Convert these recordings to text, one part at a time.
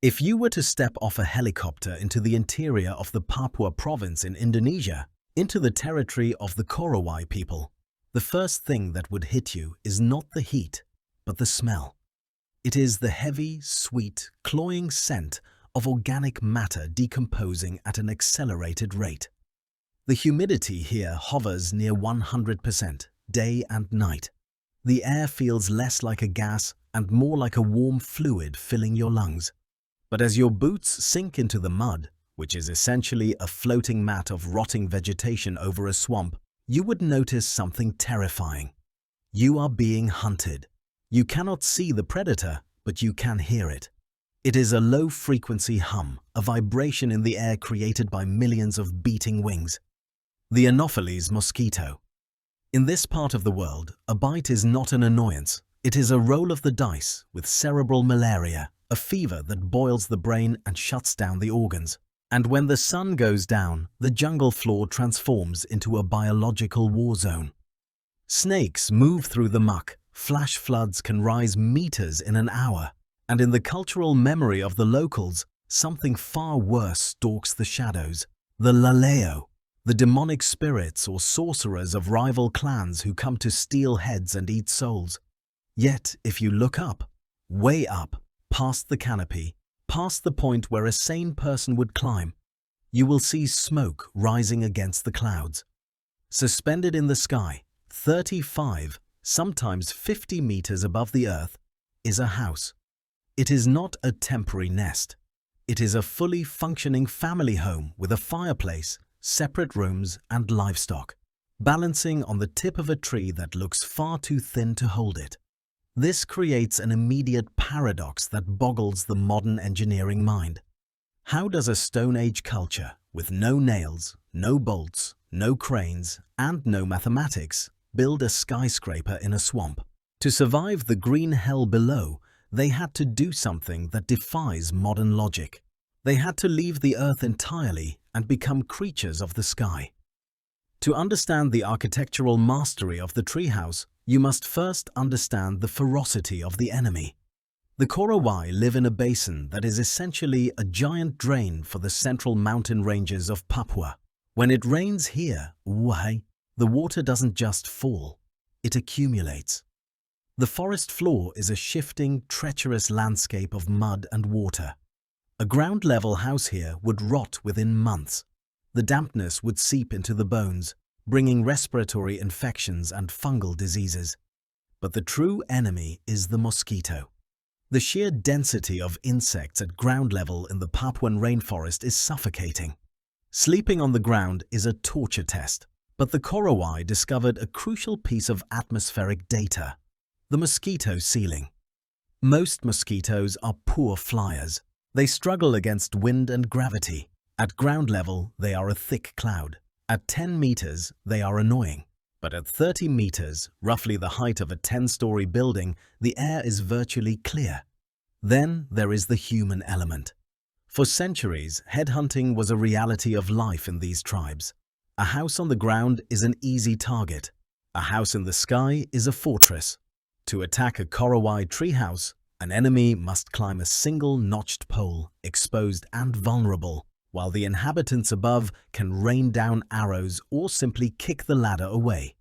If you were to step off a helicopter into the interior of the Papua province in Indonesia, into the territory of the Korowai people, the first thing that would hit you is not the heat, but the smell. It is the heavy, sweet, cloying scent of organic matter decomposing at an accelerated rate. The humidity here hovers near 100%, day and night. The air feels less like a gas and more like a warm fluid filling your lungs. But as your boots sink into the mud, which is essentially a floating mat of rotting vegetation over a swamp, you would notice something terrifying. You are being hunted. You cannot see the predator, but you can hear it. It is a low-frequency hum, a vibration in the air created by millions of beating wings. The Anopheles mosquito. In this part of the world, a bite is not an annoyance. It is a roll of the dice with cerebral malaria, a fever that boils the brain and shuts down the organs. And when the sun goes down, the jungle floor transforms into a biological war zone. Snakes move through the muck, flash floods can rise meters in an hour, and in the cultural memory of the locals, something far worse stalks the shadows. The laleo, the demonic spirits or sorcerers of rival clans who come to steal heads and eat souls. Yet, if you look up, way up, past the canopy, past the point where a sane person would climb, you will see smoke rising against the clouds. Suspended in the sky, 35, sometimes 50 meters above the earth, is a house. It is not a temporary nest. It is a fully functioning family home with a fireplace, separate rooms and livestock, balancing on the tip of a tree that looks far too thin to hold it. This creates an immediate paradox that boggles the modern engineering mind. How does a Stone Age culture, with no nails, no bolts, no cranes, and no mathematics, build a skyscraper in a swamp? To survive the green hell below, they had to do something that defies modern logic. They had to leave the earth entirely and become creatures of the sky. To understand the architectural mastery of the treehouse, you must first understand the ferocity of the enemy. The Korowai live in a basin that is essentially a giant drain for the central mountain ranges of Papua. When it rains here, the water doesn't just fall, it accumulates. The forest floor is a shifting, treacherous landscape of mud and water. A ground-level house here would rot within months. The dampness would seep into the bones, bringing respiratory infections and fungal diseases. But the true enemy is the mosquito. The sheer density of insects at ground level in the Papuan rainforest is suffocating. Sleeping on the ground is a torture test, but the Korowai discovered a crucial piece of atmospheric data: the mosquito ceiling. Most mosquitoes are poor flyers. They struggle against wind and gravity. At ground level, they are a thick cloud. At 10 meters, they are annoying. But at 30 meters, roughly the height of a 10-story building, the air is virtually clear. Then there is the human element. For centuries, headhunting was a reality of life in these tribes. A house on the ground is an easy target. A house in the sky is a fortress. To attack a Korowai treehouse, an enemy must climb a single notched pole, exposed and vulnerable, while the inhabitants above can rain down arrows or simply kick the ladder away.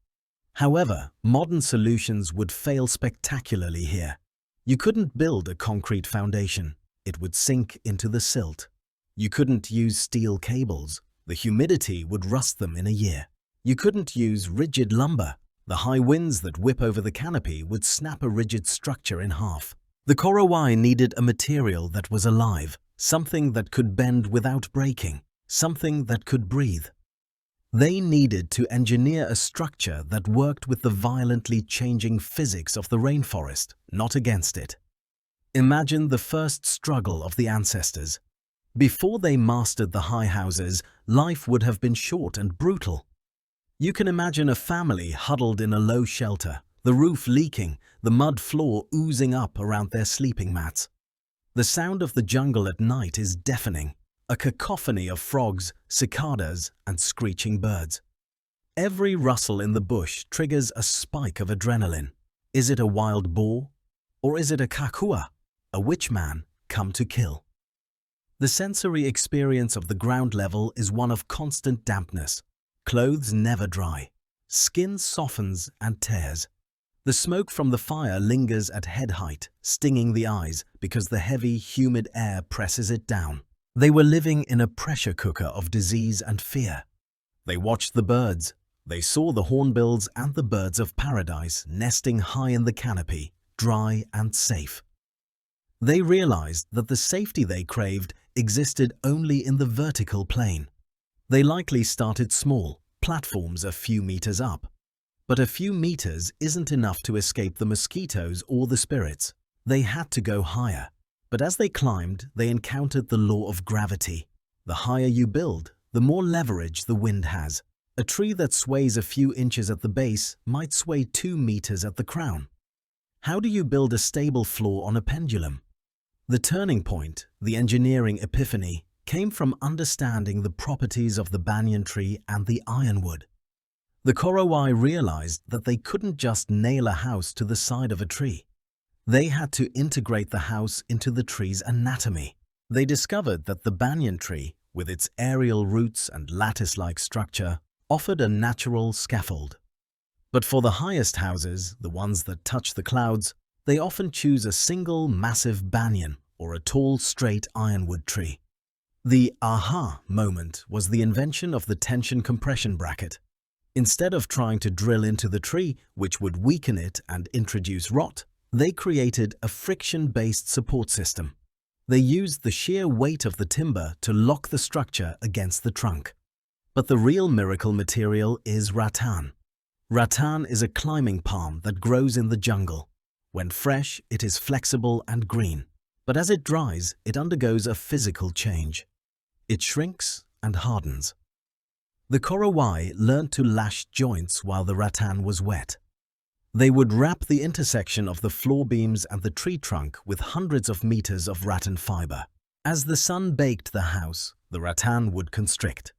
However, modern solutions would fail spectacularly here. You couldn't build a concrete foundation. It would sink into the silt. You couldn't use steel cables. The humidity would rust them in a year. You couldn't use rigid lumber. The high winds that whip over the canopy would snap a rigid structure in half. The Korowai needed a material that was alive, something that could bend without breaking, something that could breathe. They needed to engineer a structure that worked with the violently changing physics of the rainforest, not against it. Imagine the first struggle of the ancestors. Before they mastered the high houses, life would have been short and brutal. You can imagine a family huddled in a low shelter, the roof leaking, the mud floor oozing up around their sleeping mats. The sound of the jungle at night is deafening, a cacophony of frogs, cicadas, and screeching birds. Every rustle in the bush triggers a spike of adrenaline. Is it a wild boar? Or is it a kakua, a witch man come to kill? The sensory experience of the ground level is one of constant dampness. Clothes never dry. Skin softens and tears. The smoke from the fire lingers at head height, stinging the eyes because the heavy, humid air presses it down. They were living in a pressure cooker of disease and fear. They watched the birds. They saw the hornbills and the birds of paradise nesting high in the canopy, dry and safe. They realized that the safety they craved existed only in the vertical plane. They likely started small, platforms a few meters up. But a few meters isn't enough to escape the mosquitoes or the spirits. They had to go higher. But as they climbed, they encountered the law of gravity. The higher you build, the more leverage the wind has. A tree that sways a few inches at the base might sway 2 meters at the crown. How do you build a stable floor on a pendulum? The turning point, the engineering epiphany, came from understanding the properties of the banyan tree and the ironwood. The Korowai realized that they couldn't just nail a house to the side of a tree. They had to integrate the house into the tree's anatomy. They discovered that the banyan tree, with its aerial roots and lattice-like structure, offered a natural scaffold. But for the highest houses, the ones that touch the clouds, they often choose a single massive banyan or a tall, straight ironwood tree. The aha moment was the invention of the tension compression bracket. Instead of trying to drill into the tree, which would weaken it and introduce rot, they created a friction-based support system. They used the sheer weight of the timber to lock the structure against the trunk. But the real miracle material is rattan. Rattan is a climbing palm that grows in the jungle. When fresh, it is flexible and green. But as it dries, it undergoes a physical change. It shrinks and hardens. The Korowai learned to lash joints while the rattan was wet. They would wrap the intersection of the floor beams and the tree trunk with hundreds of meters of rattan fiber. As the sun baked the house, the rattan would constrict.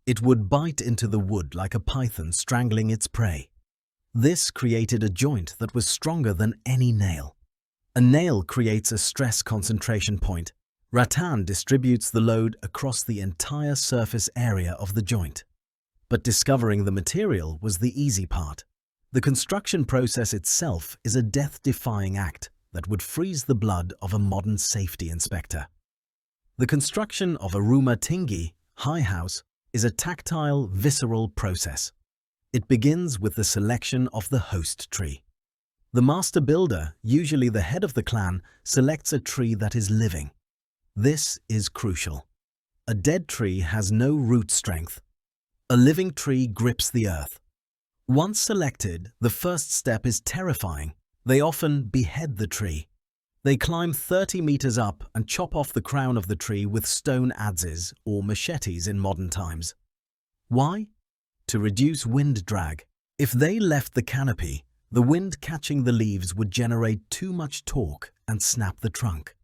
It would bite into the wood like a python strangling its prey. This created a joint that was stronger than any nail. A nail creates a stress concentration point. Rattan distributes the load across the entire surface area of the joint. But discovering the material was the easy part. The construction process itself is a death-defying act that would freeze the blood of a modern safety inspector. The construction of a rumah tinggi, high house, is a tactile, visceral process. It begins with the selection of the host tree. The master builder, usually the head of the clan, selects a tree that is living. This is crucial. A dead tree has no root strength. A living tree grips the earth. Once selected, the first step is terrifying. They often behead the tree. They climb 30 meters up and chop off the crown of the tree with stone adzes or machetes in modern times. Why? To reduce wind drag. If they left the canopy, the wind catching the leaves would generate too much torque and snap the trunk.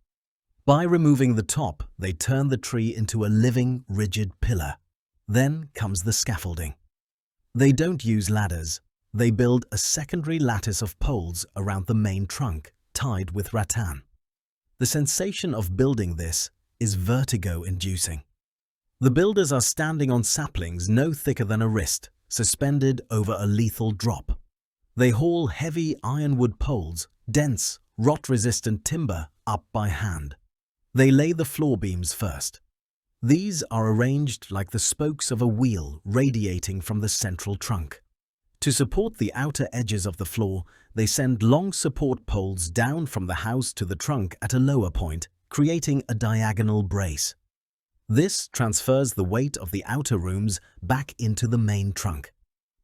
By removing the top, they turn the tree into a living, rigid pillar. Then comes the scaffolding. They don't use ladders. They build a secondary lattice of poles around the main trunk, tied with rattan. The sensation of building this is vertigo-inducing. The builders are standing on saplings no thicker than a wrist, suspended over a lethal drop. They haul heavy ironwood poles, dense, rot-resistant timber, up by hand. They lay the floor beams first. These are arranged like the spokes of a wheel radiating from the central trunk. To support the outer edges of the floor, they send long support poles down from the house to the trunk at a lower point, creating a diagonal brace. This transfers the weight of the outer rooms back into the main trunk.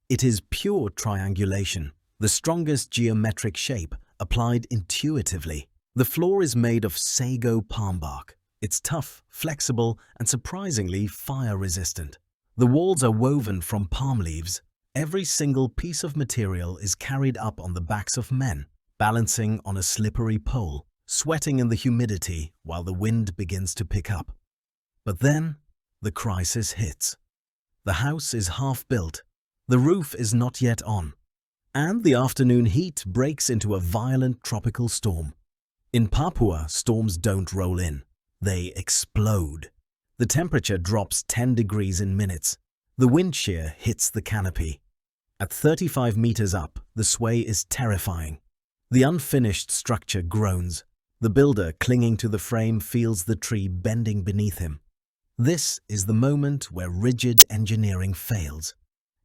It is pure triangulation, the strongest geometric shape applied intuitively. The floor is made of sago palm bark. It's tough, flexible, and surprisingly fire-resistant. The walls are woven from palm leaves. Every single piece of material is carried up on the backs of men, balancing on a slippery pole, sweating in the humidity while the wind begins to pick up. But then, the crisis hits. The house is half built. The roof is not yet on. And the afternoon heat breaks into a violent tropical storm. In Papua, storms don't roll in. they explode. The temperature drops 10 degrees in minutes. The wind shear hits the canopy. At 35 meters up, the sway is terrifying. The unfinished structure groans. The builder, clinging to the frame, feels the tree bending beneath him. This is the moment where rigid engineering fails.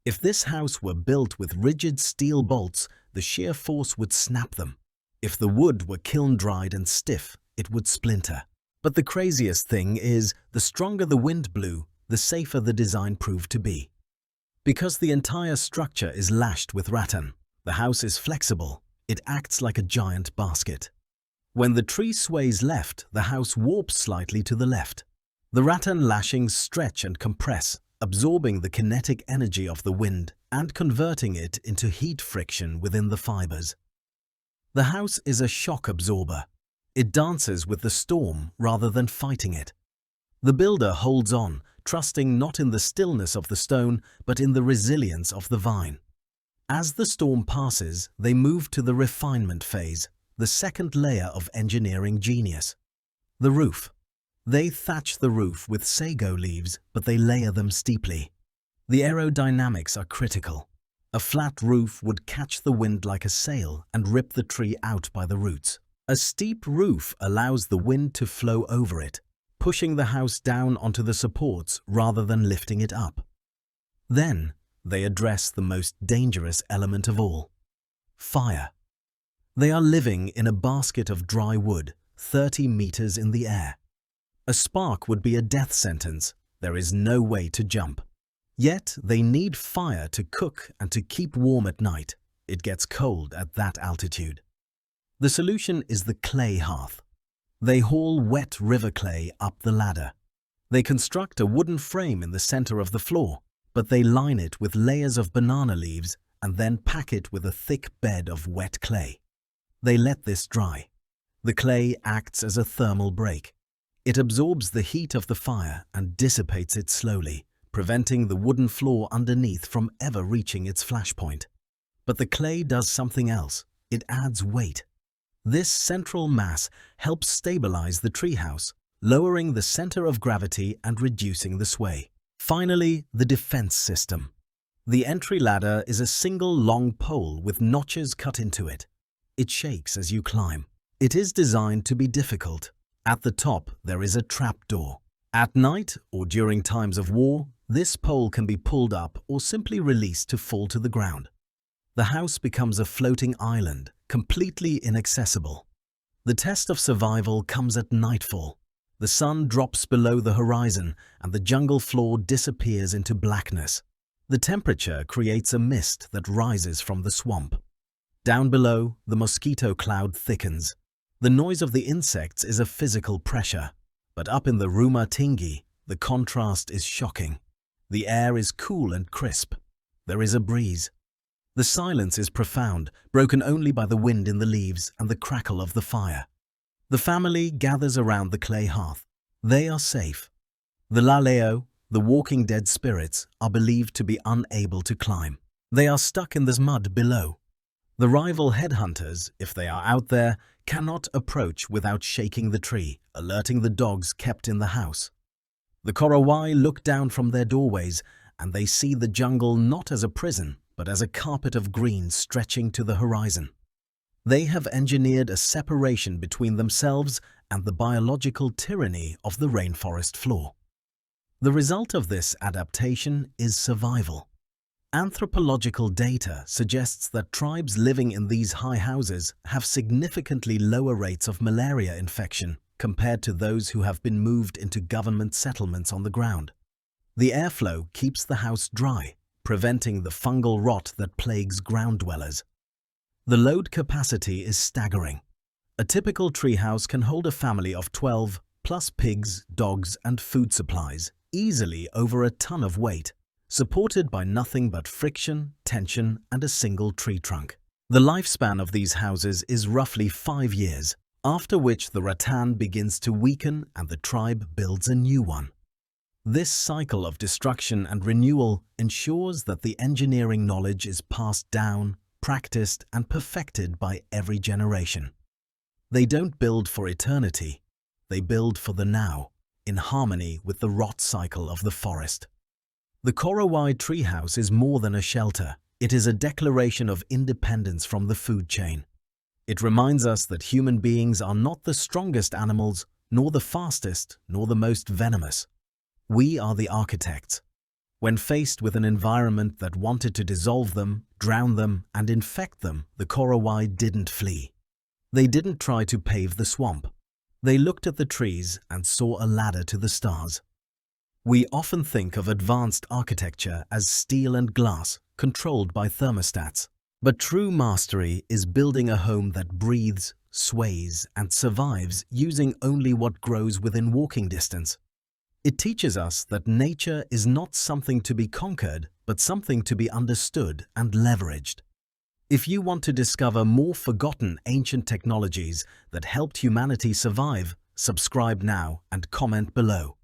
If this house were built with rigid steel bolts, the sheer force would snap them. If the wood were kiln-dried and stiff, it would splinter. But the craziest thing is, the stronger the wind blew, the safer the design proved to be. Because the entire structure is lashed with rattan, the house is flexible. It acts like a giant basket. When the tree sways left, the house warps slightly to the left. The rattan lashings stretch and compress, absorbing the kinetic energy of the wind and converting it into heat friction within the fibers. The house is a shock absorber. It dances with the storm rather than fighting it. The builder holds on, trusting not in the stillness of the stone, but in the resilience of the vine. As the storm passes, they move to the refinement phase, the second layer of engineering genius. The roof. They thatch the roof with sago leaves, but they layer them steeply. The aerodynamics are critical. A flat roof would catch the wind like a sail and rip the tree out by the roots. A steep roof allows the wind to flow over it, pushing the house down onto the supports rather than lifting it up. Then, they address the most dangerous element of all: fire. They are living in a basket of dry wood, 30 meters in the air. A spark would be a death sentence. There is no way to jump. Yet, they need fire to cook and to keep warm at night. It gets cold at that altitude. The solution is the clay hearth. They haul wet river clay up the ladder. They construct a wooden frame in the center of the floor, but they line it with layers of banana leaves and then pack it with a thick bed of wet clay. They let this dry. The clay acts as a thermal break. It absorbs the heat of the fire and dissipates it slowly, preventing the wooden floor underneath from ever reaching its flashpoint. But the clay does something else. It adds weight. This central mass helps stabilize the treehouse, lowering the center of gravity and reducing the sway. Finally, the defense system. The entry ladder is a single long pole with notches cut into it. It shakes as you climb. It is designed to be difficult. At the top, there is a trapdoor. At night or during times of war, this pole can be pulled up or simply released to fall to the ground. The house becomes a floating island, completely inaccessible. The test of survival comes at nightfall. The sun drops below the horizon and the jungle floor disappears into blackness. The temperature creates a mist that rises from the swamp. Down below, the mosquito cloud thickens. The noise of the insects is a physical pressure. But up in the Rumah Tinggi, the contrast is shocking. The air is cool and crisp. There is a breeze. The silence is profound, broken only by the wind in the leaves and the crackle of the fire. The family gathers around the clay hearth. They are safe. The Laleo, the walking dead spirits, are believed to be unable to climb. They are stuck in this mud below. The rival headhunters, if they are out there, cannot approach without shaking the tree, alerting the dogs kept in the house. The Korowai look down from their doorways, and they see the jungle not as a prison, but as a carpet of green stretching to the horizon. They have engineered a separation between themselves and the biological tyranny of the rainforest floor. The result of this adaptation is survival. Anthropological data suggests that tribes living in these high houses have significantly lower rates of malaria infection compared to those who have been moved into government settlements on the ground. The airflow keeps the house dry, preventing the fungal rot that plagues ground dwellers. The load capacity is staggering. A typical treehouse can hold a family of 12, plus pigs, dogs, and food supplies, easily over a ton of weight, supported by nothing but friction, tension, and a single tree trunk. The lifespan of these houses is roughly 5 years, after which the rattan begins to weaken and the tribe builds a new one. This cycle of destruction and renewal ensures that the engineering knowledge is passed down, practiced, and perfected by every generation. They don't build for eternity. They build for the now, in harmony with the rot cycle of the forest. The Korowai treehouse is more than a shelter. It is a declaration of independence from the food chain. It reminds us that human beings are not the strongest animals, nor the fastest, nor the most venomous. We are the architects. When faced with an environment that wanted to dissolve them, drown them, and infect them, the Korowai didn't flee. They didn't try to pave the swamp. They looked at the trees and saw a ladder to the stars. We often think of advanced architecture as steel and glass, controlled by thermostats. But true mastery is building a home that breathes, sways, and survives using only what grows within walking distance. It teaches us that nature is not something to be conquered, but something to be understood and leveraged. If you want to discover more forgotten ancient technologies that helped humanity survive, subscribe now and comment below.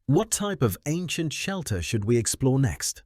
What type of ancient shelter should we explore next?